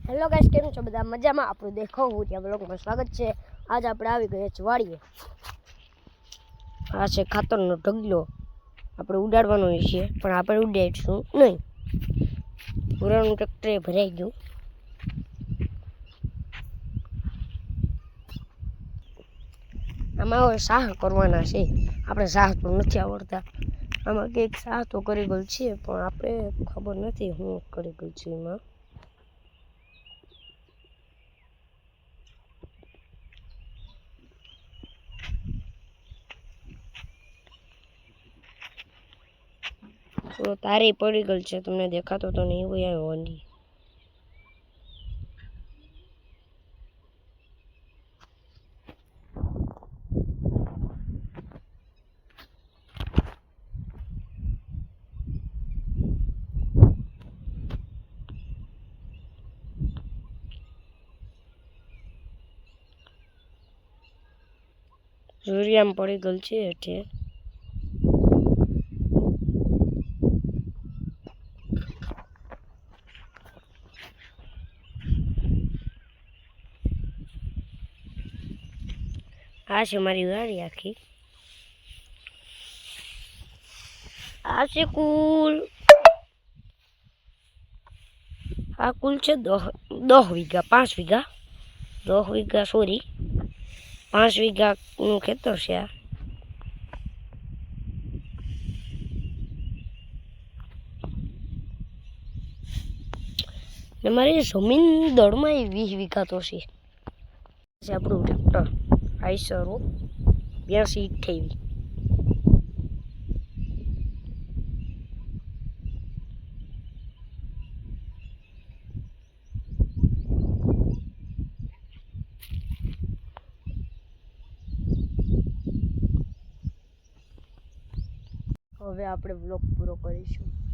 Hello guys, કેમ છો બધા? મજામાં? આપણું દેખો હું ત્યાં બ્લોગમાં સ્વાગત છે। આજ આપણે આવી ગયા છે વાડીએ। આ છે ખાતરનો ઢગલો, આપણે ઉડાડવાનો છે પણ આપણે ઉડાડીશું નહીં। પુરાણું ટ્રેક્ટરે ભરાઈ ગયું। આમાં હવે સાહ કરવાના છે। આપણે સાહ તો નથી આવડતા। આમાં કંઈક સાહ તો કરી ગયેલ છે પણ આપણે ખબર નથી શું કરી ગયેલ છે એમાં। તો તારે પડી ગયેલ છે, તમને દેખાતો તો નહીં હોય આ વંડી। સૂર્યામાં પડી ગયેલ છે એટલે આ છે મારી વાડી આખી। આ છે કુલ છે 10 વીઘા 5 વીઘા 10 વીઘા સોરી 5 વીઘાનું ખેતર છે આ। ને મારી જમીન દળમાં 20 વીઘા તો છે। આપણું ટ્રેક્ટર આઈસરો 8228। હવે આપણે બ્લોગ પૂરો કરીશું।